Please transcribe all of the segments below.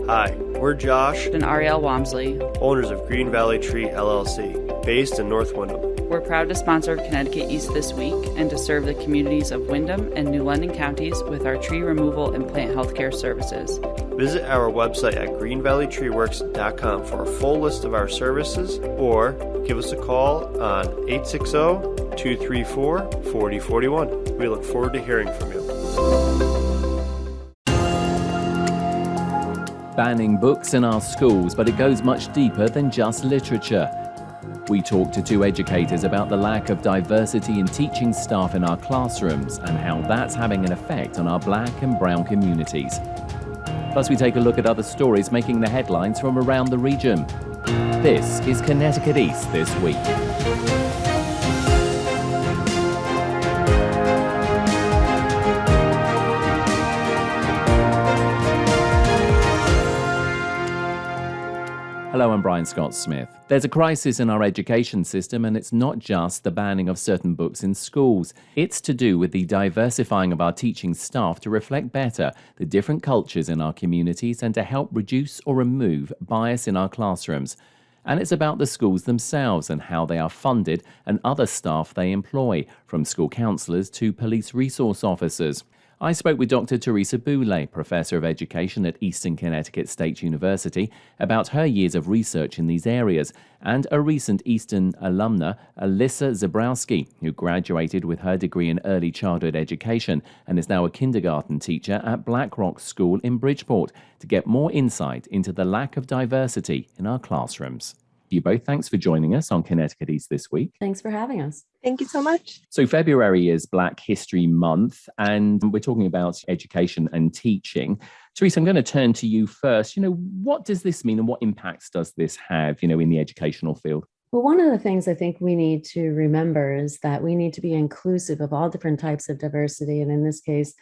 Hi, we're Josh and Ariel Walmsley, owners of Green Valley Tree LLC, based in North Windham. We're proud to sponsor Connecticut East This week and to serve the communities of Windham and New London counties with our tree removal and plant healthcare services. Visit our website at greenvalleytreeworks.com for a full list of our services, or give us a call on 860-234-4041. We look forward to hearing from you. Banning books in our schools, but it goes much deeper than just literature. We talked to two educators about the lack of diversity in teaching staff in our classrooms and how that's having an effect on our Black and Brown communities. Plus, we take a look at other stories making the headlines from around the region. This is Connecticut East This Week. Hello, I'm Brian Scott-Smith. There's a crisis in our education system, and it's not just the banning of certain books in schools. It's to do with the diversifying of our teaching staff to reflect better the different cultures in our communities and to help reduce or remove bias in our classrooms. And it's about the schools themselves and how they are funded and other staff they employ, from school counsellors to police resource officers. I spoke with Dr. Teresa Boulay, Professor of Education at Eastern Connecticut State University, about her years of research in these areas, and a recent Eastern alumna, Alyssa Zabrowski, who graduated with her degree in early childhood education and is now a kindergarten teacher at Blackrock School in Bridgeport, to get more insight into the lack of diversity in our classrooms. You both, thanks for joining us on Connecticut East This Week. Thanks for having us. Thank you so much. So February is Black History Month, and we're talking about education and teaching. Teresa, I'm going to turn to you first. What does this mean and what impacts does this have, in the educational field? Well, one of the things I think we need to remember is that we need to be inclusive of all different types of diversity. And in this case,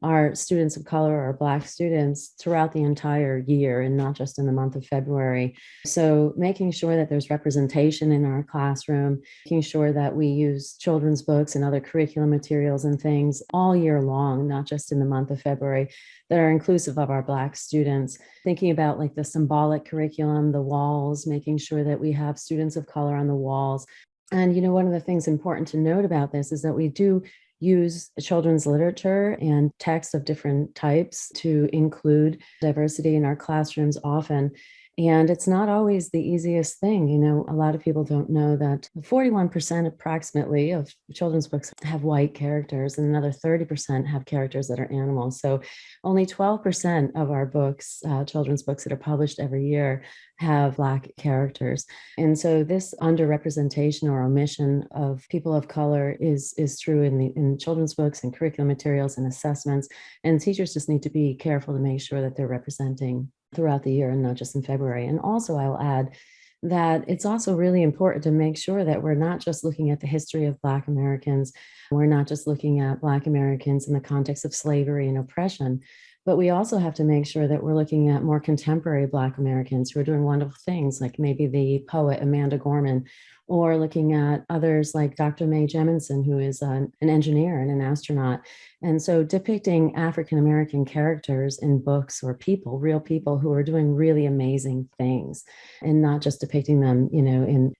our students of color or Black students throughout the entire year and not just in the month of February. So making sure that there's representation in our classroom, making sure that we use children's books and other curriculum materials and things all year long, not just in the month of February, that are inclusive of our Black students. Thinking about like the symbolic curriculum, the walls, making sure that we have students of color on the walls. And, one of the things important to note about this is that we do use children's literature and text of different types to include diversity in our classrooms often. And it's not always the easiest thing. A lot of people don't know that 41% approximately of children's books have white characters and another 30% have characters that are animals. So only 12% of our books, children's books that are published every year, have Black characters. And so this underrepresentation or omission of people of color is true in children's books and curriculum materials and assessments. And teachers just need to be careful to make sure that they're representing throughout the year and not just in February. And also I'll add that it's also really important to make sure that we're not just looking at the history of Black Americans. We're not just looking at Black Americans in the context of slavery and oppression, but we also have to make sure that we're looking at more contemporary Black Americans who are doing wonderful things, like maybe the poet Amanda Gorman, or looking at others like Dr. Mae Jemison, who is an engineer and an astronaut. And so depicting African-American characters in books or people, real people who are doing really amazing things, and not just depicting them, in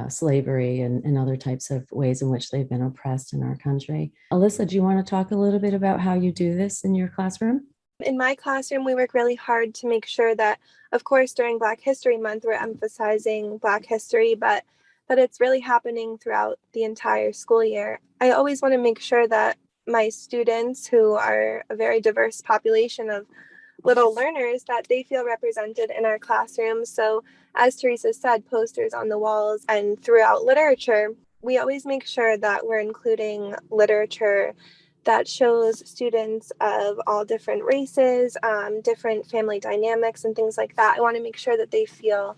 slavery and other types of ways in which they've been oppressed in our country. Alyssa, do you want to talk a little bit about how you do this in your classroom? In my classroom, we work really hard to make sure that, of course, during Black History Month, we're emphasizing Black history, but it's really happening throughout the entire school year. I always want to make sure that my students, who are a very diverse population of little learners, that they feel represented in our classrooms. So as Teresa said, posters on the walls and throughout literature, we always make sure that we're including literature that shows students of all different races, different family dynamics and things like that. I want to make sure that they feel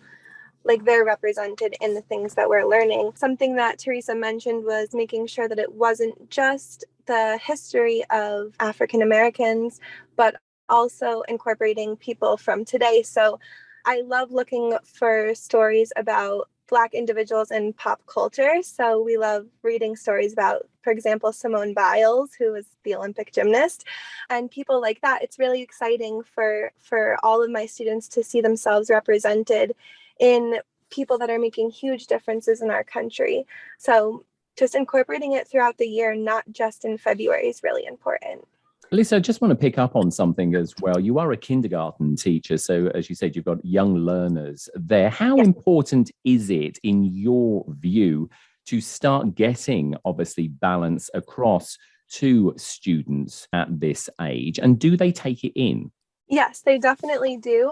like they're represented in the things that we're learning. Something that Teresa mentioned was making sure that it wasn't just the history of African Americans, but also incorporating people from today. So I love looking for stories about Black individuals in pop culture. So we love reading stories about, for example, Simone Biles, who was the Olympic gymnast, and people like that. It's really exciting for all of my students to see themselves represented in people that are making huge differences in our country. So just incorporating it throughout the year, not just in February, is really important. Lisa, I just want to pick up on something as well. You are a kindergarten teacher, so as you said, you've got young learners there. How important is it, in your view, to start getting, obviously, balance across to students at this age? And do they take it in? Yes, they definitely do.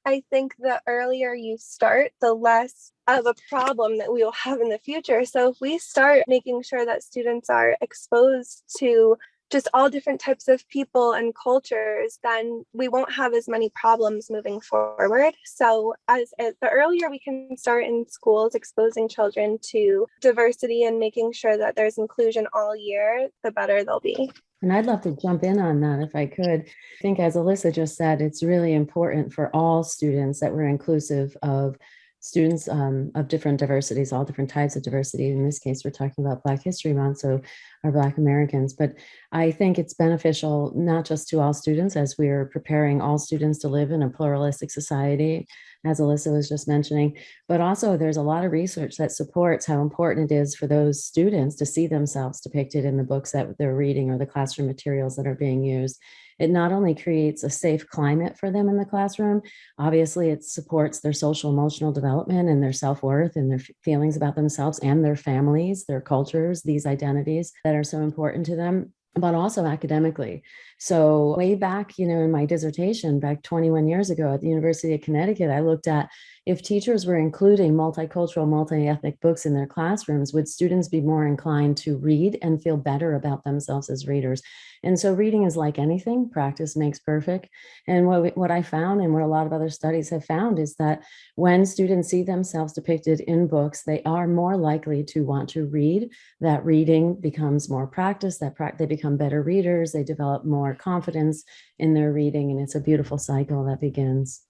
I think the earlier you start, the less of a problem that we will have in the future. So if we start making sure that students are exposed to just all different types of people and cultures, then we won't have as many problems moving forward. So as the earlier we can start in schools exposing children to diversity and making sure that there's inclusion all year, the better they'll be. And I'd love to jump in on that if I could. I think, as Alyssa just said, it's really important for all students that we're inclusive of students of different diversities, all different types of diversity. In this case, we're talking about Black History Month, so our Black Americans. But I think it's beneficial not just to all students, as we're preparing all students to live in a pluralistic society, as Alyssa was just mentioning, but also there's a lot of research that supports how important it is for those students to see themselves depicted in the books that they're reading or the classroom materials that are being used. It not only creates a safe climate for them in the classroom, obviously it supports their social emotional development and their self-worth and their feelings about themselves and their families, their cultures, these identities that are so important to them, but also academically. So way back, in my dissertation back 21 years ago at the University of Connecticut, I looked at if teachers were including multicultural, multi-ethnic books in their classrooms, would students be more inclined to read and feel better about themselves as readers? And so reading is like anything, practice makes perfect. And what I found, and what a lot of other studies have found, is that when students see themselves depicted in books, they are more likely to want to read. That reading becomes more practice, they become better readers, they develop more confidence in their reading, and it's a beautiful cycle that begins.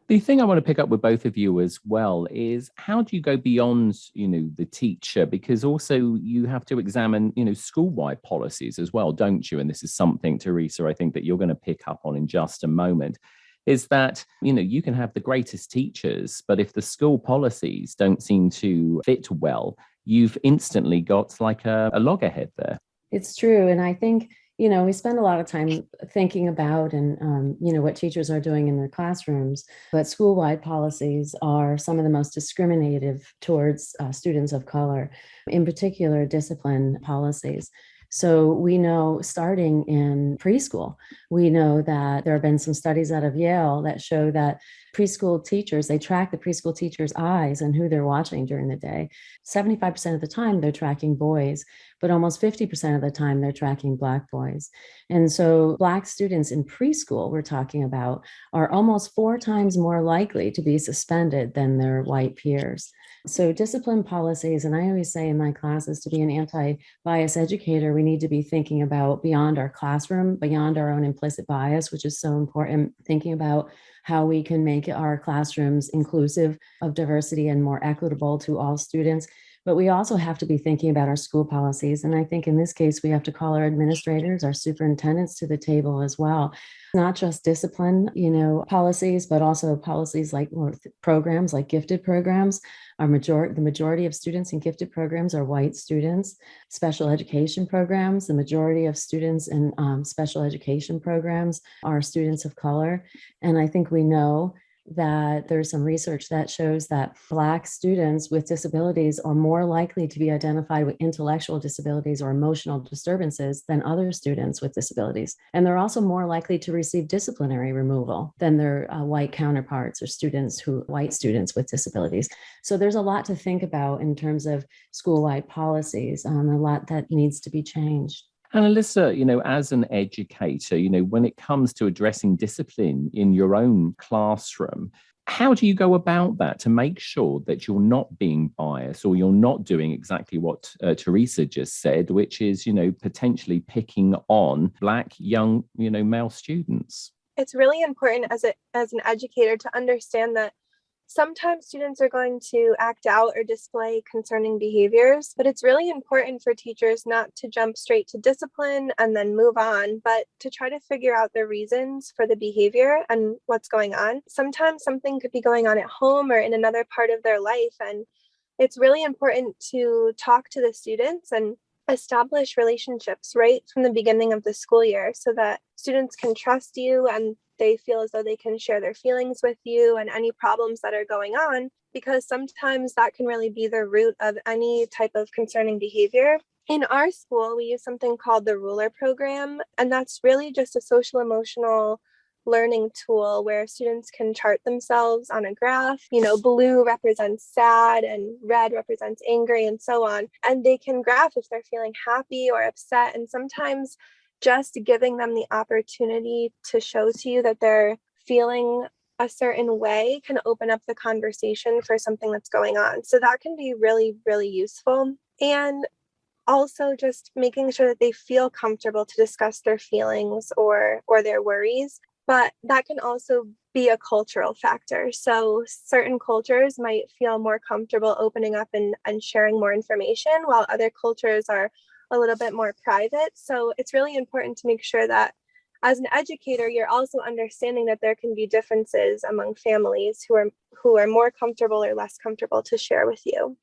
The thing I want to pick up with both of you as well is, how do you go beyond, the teacher? Because also you have to examine, school-wide policies as well, don't you? And this is something, Teresa, I think that you're going to pick up on in just a moment, is that, you can have the greatest teachers, but if the school policies don't seem to fit well, you've instantly got like a loggerhead there. It's true. And I think, we spend a lot of time thinking about and, what teachers are doing in their classrooms, but school-wide policies are some of the most discriminative towards students of color, in particular discipline policies. So we know, starting in preschool, we know that there have been some studies out of Yale that show that preschool teachers, they track the preschool teachers' eyes and who they're watching during the day. 75% of the time they're tracking boys, but almost 50% of the time they're tracking Black boys. And so Black students in preschool, we're talking about, are almost 4 times more likely to be suspended than their white peers. So discipline policies, and I always say in my classes, to be an anti-bias educator, we need to be thinking about beyond our classroom, beyond our own implicit bias, which is so important, thinking about how we can make our classrooms inclusive of diversity and more equitable to all students. But we also have to be thinking about our school policies. And I think in this case, we have to call our administrators, our superintendents to the table as well. Not just discipline, policies, but also policies like, or programs like gifted programs. The majority of students in gifted programs are white students. Special education programs, the majority of students in special education programs are students of color. And I think we know that there's some research that shows that Black students with disabilities are more likely to be identified with intellectual disabilities or emotional disturbances than other students with disabilities. And they're also more likely to receive disciplinary removal than their white counterparts or white students with disabilities. So there's a lot to think about in terms of school-wide policies, a lot that needs to be changed. And Alyssa, as an educator, when it comes to addressing discipline in your own classroom, how do you go about that to make sure that you're not being biased, or you're not doing exactly what Teresa just said, which is, potentially picking on Black young, male students? It's really important as an educator to understand that sometimes students are going to act out or display concerning behaviors, but it's really important for teachers not to jump straight to discipline and then move on, but to try to figure out the reasons for the behavior and what's going on. Sometimes something could be going on at home or in another part of their life, and it's really important to talk to the students and establish relationships right from the beginning of the school year so that students can trust you and they feel as though they can share their feelings with you and any problems that are going on, because sometimes that can really be the root of any type of concerning behavior. In our school, we use something called the Ruler program, and that's really just a social emotional learning tool where students can chart themselves on a graph. Blue represents sad and red represents angry and so on. And they can graph if they're feeling happy or upset. And sometimes just giving them the opportunity to show to you that they're feeling a certain way can open up the conversation for something that's going on. So that can be really, really useful. And also just making sure that they feel comfortable to discuss their feelings or their worries. But that can also be a cultural factor. So certain cultures might feel more comfortable opening up and sharing more information, while other cultures are a little bit more private. So it's really important to make sure that as an educator, you're also understanding that there can be differences among families who are more comfortable or less comfortable to share with you.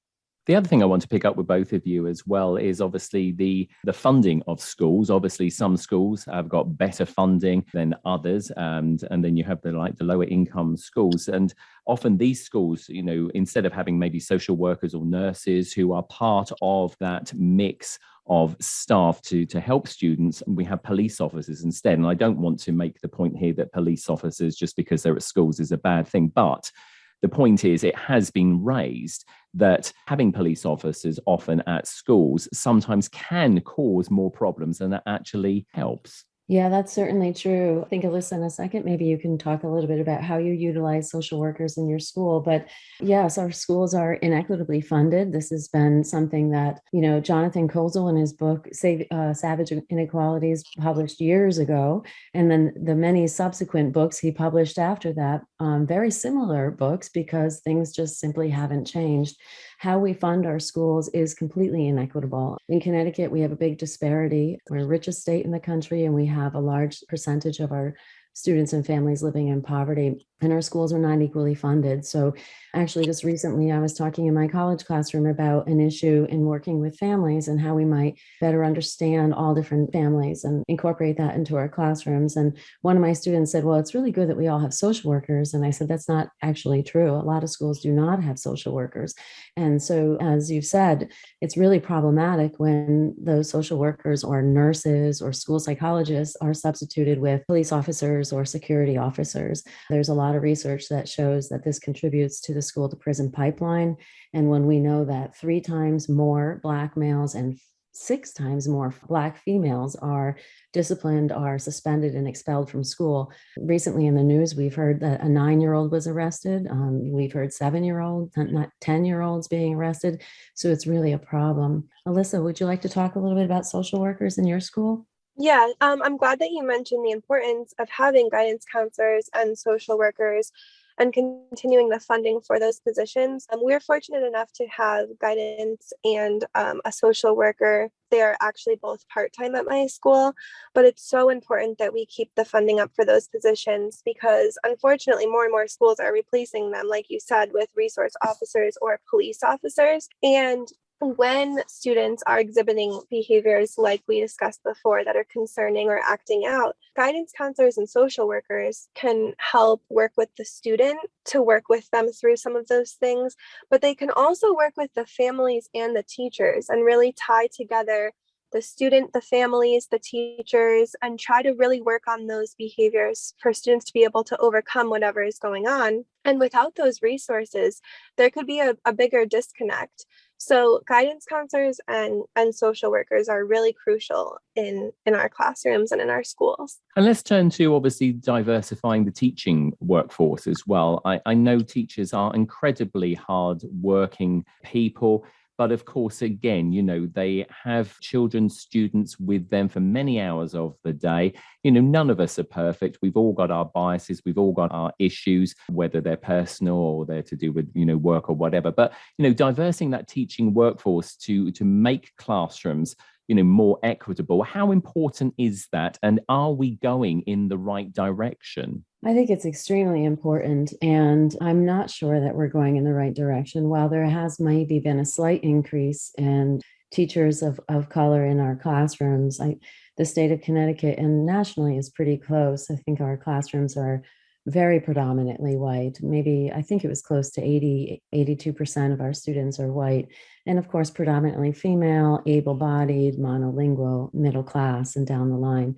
The other thing I want to pick up with both of you as well is obviously the funding of schools. Obviously, some schools have got better funding than others, and then you have the lower income schools. And often these schools, instead of having maybe social workers or nurses who are part of that mix of staff to help students, we have police officers instead. And I don't want to make the point here that police officers, just because they're at schools, is a bad thing, but the point is, it has been raised that having police officers often at schools sometimes can cause more problems than it actually helps. Yeah, that's certainly true. I think, Alyssa, in a second, maybe you can talk a little bit about how you utilize social workers in your school. But yes, our schools are inequitably funded. This has been something that, Jonathan Kozol in his book, Savage Inequalities, published years ago. And then the many subsequent books he published after that, very similar books, because things just simply haven't changed. How we fund our schools is completely inequitable. In Connecticut, we have a big disparity. We're the richest state in the country, and we have a large percentage of our students and families living in poverty, and our schools are not equally funded. So actually, just recently, I was talking in my college classroom about an issue in working with families and how we might better understand all different families and incorporate that into our classrooms. And one of my students said, well, it's really good that we all have social workers. And I said, that's not actually true. A lot of schools do not have social workers. And so, as you said, it's really problematic when those social workers or nurses or school psychologists are substituted with police officers or security officers. There's a lot of research that shows that this contributes to the school to prison pipeline. And when we know that 3 times more Black males and 6 times more Black females are disciplined, are suspended and expelled from school. Recently in the news, we've heard that a 9-year-old was arrested. We've heard 7-year-olds, not 10-year-olds being arrested. So it's really a problem. Alyssa, would you like to talk a little bit about social workers in your school? Yeah, I'm glad that you mentioned the importance of having guidance counselors and social workers and continuing the funding for those positions. We're fortunate enough to have guidance and a social worker. They are actually both part-time at my school, but it's so important that we keep the funding up for those positions because unfortunately more and more schools are replacing them, like you said, with resource officers or police officers. And when students are exhibiting behaviors like we discussed before that are concerning or acting out, guidance counselors and social workers can help work with the student to work with them through some of those things, but they can also work with the families and the teachers and really tie together the student, the families, the teachers, and try to really work on those behaviors for students to be able to overcome whatever is going on. And without those resources, there could be a bigger disconnect. So guidance counselors and social workers are really crucial in our classrooms and in our schools. And let's turn to obviously diversifying the teaching workforce as well. I know teachers are incredibly hard-working people, But of course, again, they have children, students with them for many hours of the day. None of us are perfect. We've all got our biases. We've all got our issues, whether they're personal or they're to do with, work or whatever. But, diversing that teaching workforce to make classrooms more equitable. How important is that? And are we going in the right direction? I think it's extremely important, and I'm not sure that we're going in the right direction. While there has maybe been a slight increase in teachers of color in our classrooms, the state of Connecticut and nationally is pretty close. I think our classrooms are very predominantly white. Maybe I think it was close to 82% of our students are white. And of course, predominantly female, able-bodied, monolingual, middle class, and down the line.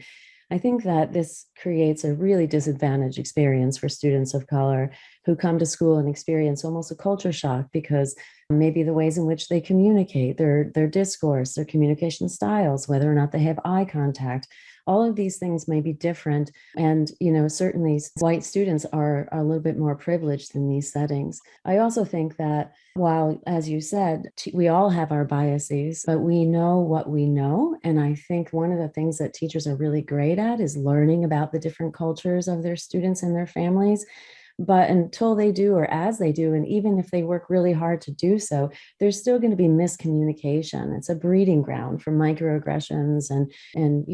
I think that this creates a really disadvantaged experience for students of color who come to school and experience almost a culture shock because maybe the ways in which they communicate, their discourse, their communication styles, whether or not they have eye contact, all of these things may be different. And, certainly white students are a little bit more privileged in these settings. I also think that while, as you said, we all have our biases, but we know what we know. And I think one of the things that teachers are really great at is learning about the different cultures of their students and their families. But until they do, or as they do, and even if they work really hard to do so, there's still going to be miscommunication. It's a breeding ground for microaggressions and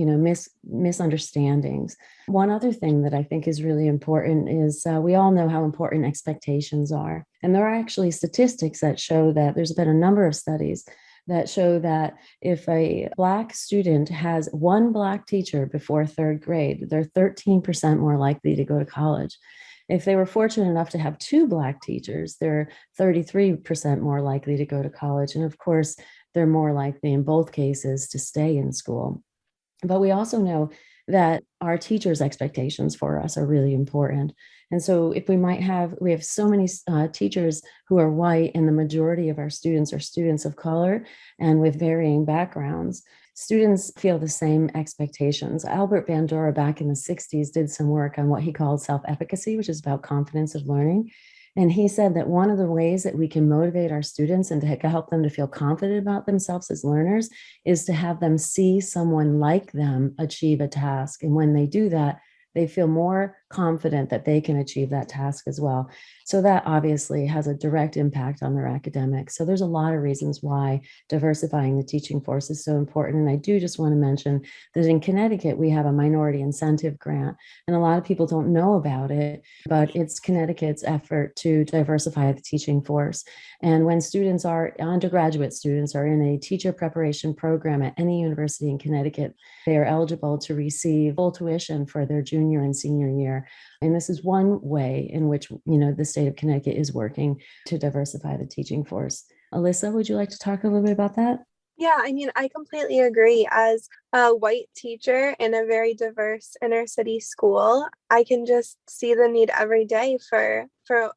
misunderstandings. One other thing that I think is really important is we all know how important expectations are. And there are actually statistics that show that there's been a number of studies that show that if a Black student has one Black teacher before third grade, they're 13% more likely to go to college. If they were fortunate enough to have two Black teachers, they're 33% more likely to go to college. And of course, they're more likely in both cases to stay in school. But we also know that our teachers' expectations for us are really important. And so if we have so many teachers who are white, and the majority of our students are students of color and with varying backgrounds, students feel the same expectations. Albert Bandura back in the 60s did some work on what he called self-efficacy, which is about confidence of learning. And he said that one of the ways that we can motivate our students and to help them to feel confident about themselves as learners is to have them see someone like them achieve a task. And when they do that, they feel more confident that they can achieve that task as well. So that obviously has a direct impact on their academics. So there's a lot of reasons why diversifying the teaching force is so important. And I do just want to mention that in Connecticut, we have a minority incentive grant, and a lot of people don't know about it, but it's Connecticut's effort to diversify the teaching force. And when undergraduate students are in a teacher preparation program at any university in Connecticut, they are eligible to receive full tuition for their junior and senior year. And this is one way in which, the state of Connecticut is working to diversify the teaching force. Alyssa, would you like to talk a little bit about that? Yeah, I completely agree. As a white teacher in a very diverse inner city school, I can just see the need every day for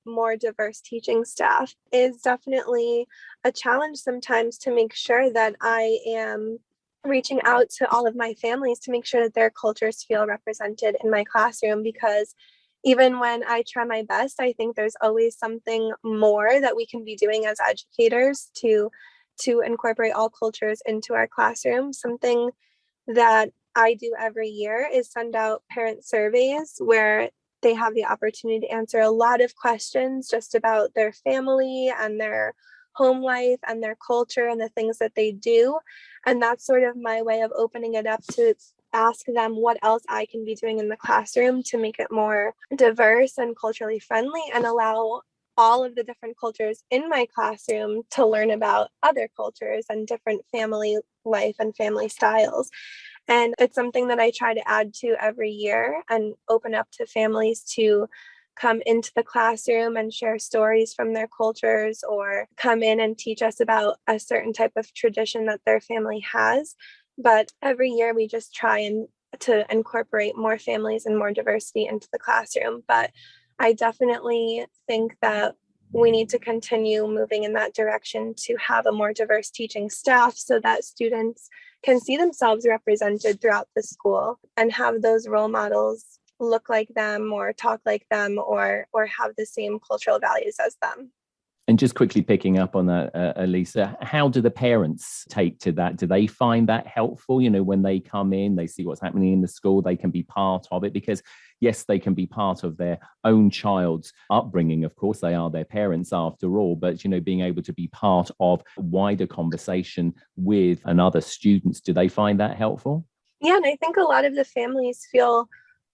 more diverse teaching staff. It's definitely a challenge sometimes to make sure that I am reaching out to all of my families to make sure that their cultures feel represented in my classroom, because even when I try my best, I think there's always something more that we can be doing as educators to incorporate all cultures into our classroom. Something that I do every year is send out parent surveys where they have the opportunity to answer a lot of questions just about their family and their home life and their culture and the things that they do. And that's sort of my way of opening it up to ask them what else I can be doing in the classroom to make it more diverse and culturally friendly, and allow all of the different cultures in my classroom to learn about other cultures and different family life and family styles. And it's something that I try to add to every year and open up to families to come into the classroom and share stories from their cultures, or come in and teach us about a certain type of tradition that their family has. But every year we just try to incorporate more families and more diversity into the classroom. But I definitely think that we need to continue moving in that direction to have a more diverse teaching staff so that students can see themselves represented throughout the school and have those role models look like them or talk like them or have the same cultural values as them. And just quickly picking up on that, Elisa, how do the parents take to that? Do they find that helpful? When they come in, they see what's happening in the school, they can be part of it because, yes, they can be part of their own child's upbringing. Of course, they are their parents after all, but, being able to be part of wider conversation with another students, do they find that helpful? Yeah, and I think a lot of the families feel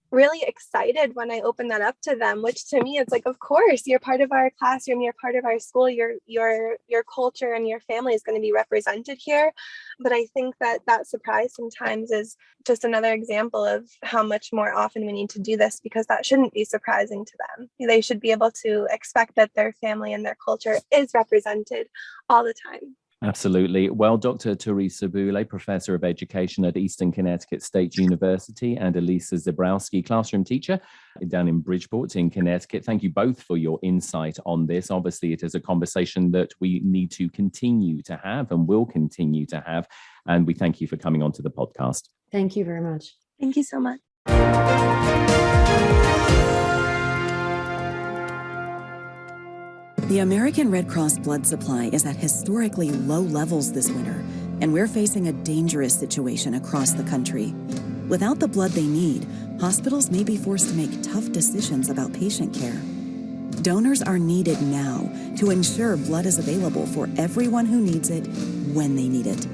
really excited when I open that up to them, which to me, it's like, of course, you're part of our classroom, you're part of our school, your culture and your family is going to be represented here. But I think that surprise sometimes is just another example of how much more often we need to do this, because that shouldn't be surprising to them. They should be able to expect that their family and their culture is represented all the time. Absolutely. Well, Dr. Teresa Boulay, Professor of Education at Eastern Connecticut State University, and Elisa Zebrowski, classroom teacher down in Bridgeport in Connecticut. Thank you both for your insight on this. Obviously, it is a conversation that we need to continue to have and will continue to have. And we thank you for coming onto the podcast. Thank you very much. Thank you so much. The American Red Cross blood supply is at historically low levels this winter, and we're facing a dangerous situation across the country. Without the blood they need, hospitals may be forced to make tough decisions about patient care. Donors are needed now to ensure blood is available for everyone who needs it when they need it.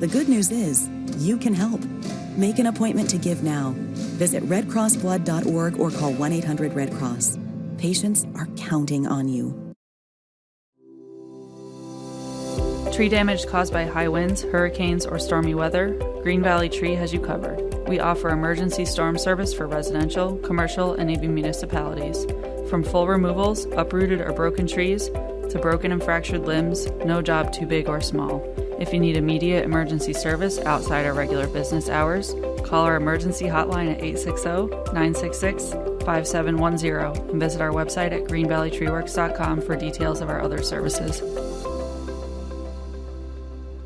The good news is, you can help. Make an appointment to give now. Visit redcrossblood.org or call 1-800-RED-CROSS. Patients are counting on you. Tree damage caused by high winds, hurricanes, or stormy weather, Green Valley Tree has you covered. We offer emergency storm service for residential, commercial, and even municipalities. From full removals, uprooted or broken trees, to broken and fractured limbs, no job too big or small. If you need immediate emergency service outside our regular business hours, call our emergency hotline at 860-966-5710 and visit our website at greenvalleytreeworks.com for details of our other services.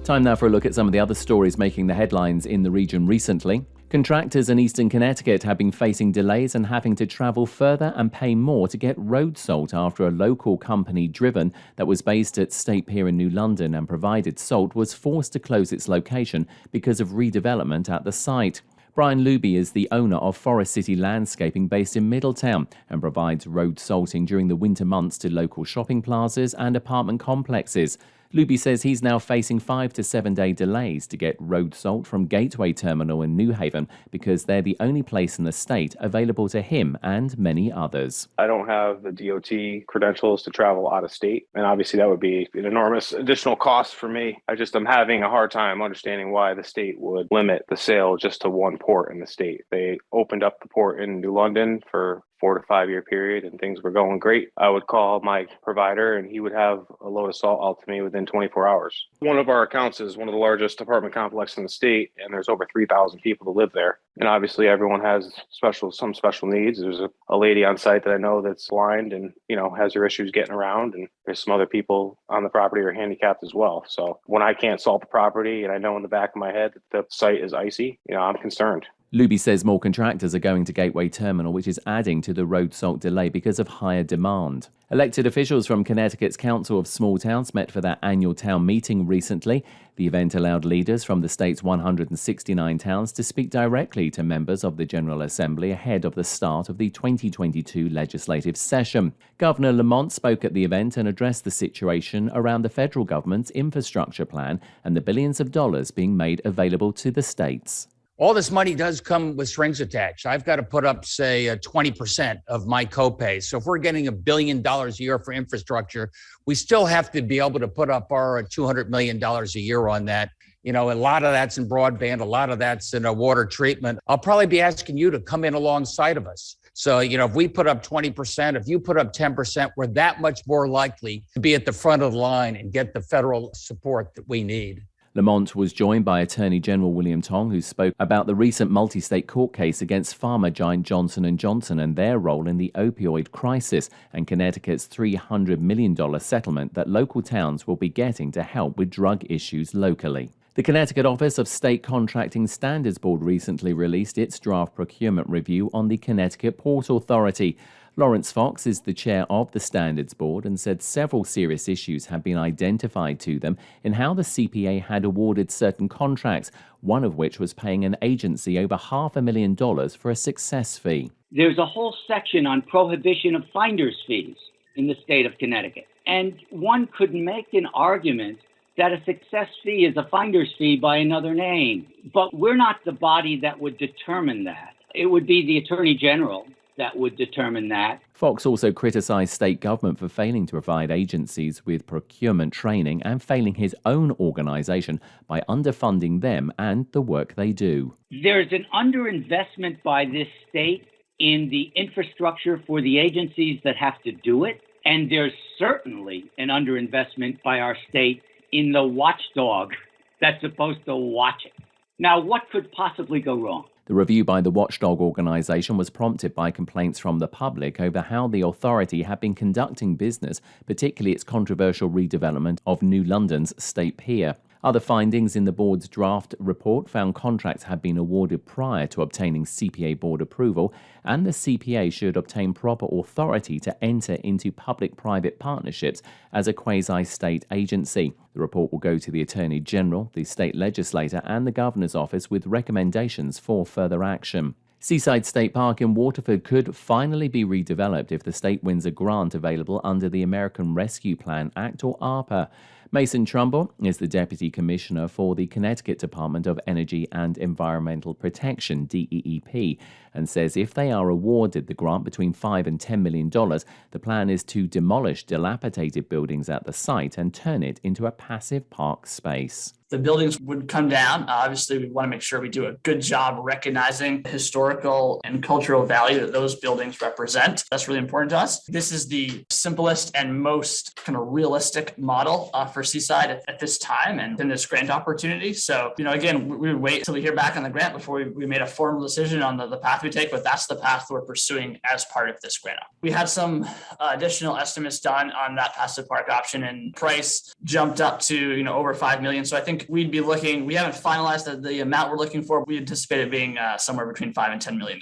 Time now for a look at some of the other stories making the headlines in the region recently. Contractors in Eastern Connecticut have been facing delays and having to travel further and pay more to get road salt after a local company, Driven, that was based at State Pier in New London and provided salt, was forced to close its location because of redevelopment at the site. Brian Luby is the owner of Forest City Landscaping based in Middletown and provides road salting during the winter months to local shopping plazas and apartment complexes. Luby says he's now facing 5 to 7 day delays to get road salt from Gateway Terminal in New Haven because they're the only place in the state available to him and many others. I don't have the DOT credentials to travel out of state, and obviously that would be an enormous additional cost for me. I'm having a hard time understanding why the state would limit the sale just to one port in the state. They opened up the port in New London for 4 to 5 year period and things were going great. I would call my provider and he would have a load of salt out to me within 24 hours. One of our accounts is one of the largest apartment complexes in the state, and there's over 3,000 people who live there. And obviously everyone has some special needs. There's a lady on site that I know that's blind and, has her issues getting around, and there's some other people on the property who are handicapped as well. So when I can't salt the property and I know in the back of my head that the site is icy, I'm concerned. Luby says more contractors are going to Gateway Terminal, which is adding to the road salt delay because of higher demand. Elected officials from Connecticut's Council of Small Towns met for their annual town meeting recently. The event allowed leaders from the state's 169 towns to speak directly to members of the General Assembly ahead of the start of the 2022 legislative session. Governor Lamont spoke at the event and addressed the situation around the federal government's infrastructure plan and the billions of dollars being made available to the states. All this money does come with strings attached. I've got to put up, say, 20% of my copay. So if we're getting $1 billion a year for infrastructure, we still have to be able to put up our $200 million a year on that. A lot of that's in broadband, a lot of that's in water treatment. I'll probably be asking you to come in alongside of us. So, if we put up 20%, if you put up 10%, we're that much more likely to be at the front of the line and get the federal support that we need. Lamont was joined by Attorney General William Tong, who spoke about the recent multi-state court case against pharma giant Johnson & Johnson and their role in the opioid crisis and Connecticut's $300 million settlement that local towns will be getting to help with drug issues locally. The Connecticut Office of State Contracting Standards Board recently released its draft procurement review on the Connecticut Port Authority. Lawrence Fox is the chair of the Standards Board and said several serious issues had been identified to them in how the CPA had awarded certain contracts, one of which was paying an agency over $500,000 for a success fee. There's a whole section on prohibition of finder's fees in the state of Connecticut. And one could make an argument that a success fee is a finder's fee by another name. But we're not the body that would determine that. It would be the Attorney General that would determine that. Fox also criticized state government for failing to provide agencies with procurement training and failing his own organization by underfunding them and the work they do. There's an underinvestment by this state in the infrastructure for the agencies that have to do it. And there's certainly an underinvestment by our state in the watchdog that's supposed to watch it. Now, what could possibly go wrong? The review by the watchdog organization was prompted by complaints from the public over how the authority had been conducting business, particularly its controversial redevelopment of New London's State Pier. Other findings in the board's draft report found contracts had been awarded prior to obtaining CPA board approval, and the CPA should obtain proper authority to enter into public-private partnerships as a quasi-state agency. The report will go to the Attorney General, the state legislator, and the Governor's office with recommendations for further action. Seaside State Park in Waterford could finally be redeveloped if the state wins a grant available under the American Rescue Plan Act, or ARPA. Mason Trumbull is the Deputy Commissioner for the Connecticut Department of Energy and Environmental Protection, DEEP, and says if they are awarded the grant between $5 and $10 million, the plan is to demolish dilapidated buildings at the site and turn it into a passive park space. The buildings would come down. Obviously, we want to make sure we do a good job recognizing the historical and cultural value that those buildings represent. That's really important to us. This is the simplest and most kind of realistic model for Seaside at this time and in this grant opportunity. So, again, we would wait until we hear back on the grant before we made a formal decision on the path we take, but that's the path we're pursuing as part of this grant. We had some additional estimates done on that passive park option, and price jumped up to, over $5 million. So I think we'd be looking, we haven't finalized the amount we're looking for. We anticipate it being somewhere between $5 and $10 million.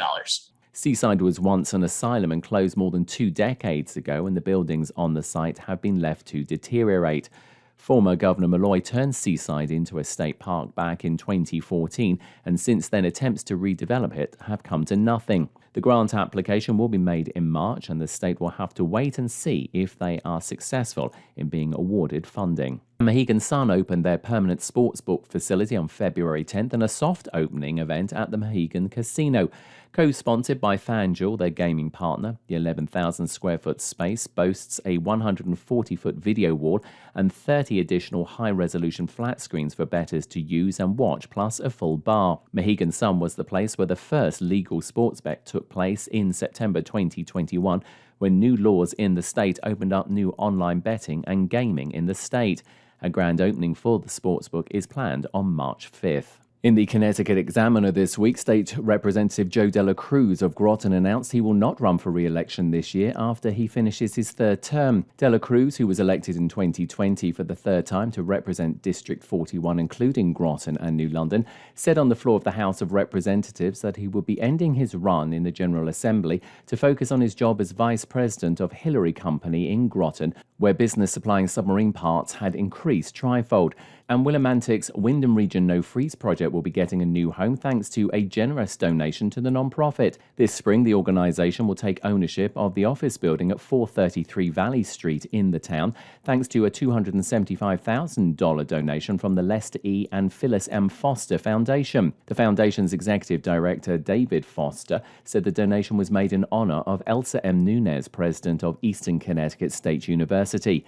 Seaside was once an asylum and closed more than 2 decades ago, and the buildings on the site have been left to deteriorate. Former Governor Malloy turned Seaside into a state park back in 2014, and since then attempts to redevelop it have come to nothing. The grant application will be made in March, and the state will have to wait and see if they are successful in being awarded funding. Mohegan Sun opened their permanent sportsbook facility on February 10th and a soft opening event at the Mohegan Casino. Co-sponsored by FanDuel, their gaming partner, the 11,000 square foot space boasts a 140-foot video wall and 30 additional high-resolution flat screens for bettors to use and watch, plus a full bar. Mohegan Sun was the place where the first legal sports bet took place in September 2021, when new laws in the state opened up new online betting and gaming in the state. A grand opening for the sportsbook is planned on March 5th. In the Connecticut Examiner this week, State Representative Joe Dela Cruz of Groton announced he will not run for re-election this year after he finishes his 3rd term. Dela Cruz, who was elected in 2020 for the 3rd time to represent District 41, including Groton and New London, said on the floor of the House of Representatives that he would be ending his run in the General Assembly to focus on his job as Vice President of Hillary Company in Groton, where business supplying submarine parts had increased trifold. And Willimantic's Wyndham Region No Freeze project will be getting a new home thanks to a generous donation to the non-profit. This spring, the organisation will take ownership of the office building at 433 Valley Street in the town, thanks to a $275,000 donation from the Lester E. and Phyllis M. Foster Foundation. The foundation's executive director, David Foster, said the donation was made in honour of Elsa M. Nunez, president of Eastern Connecticut State University.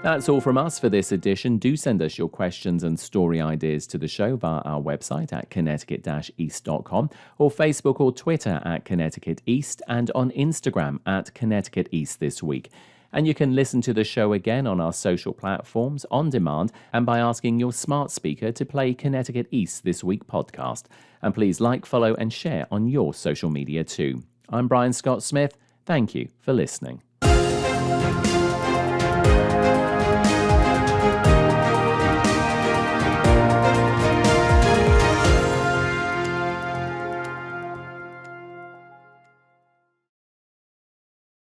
That's all from us for this edition. Do send us your questions and story ideas to the show via our website at connecticut-east.com or Facebook or Twitter at Connecticut East and on Instagram at Connecticut East This Week. And you can listen to the show again on our social platforms on demand and by asking your smart speaker to play Connecticut East This Week podcast. And please like, follow and share on your social media too. I'm Brian Scott Smith. Thank you for listening.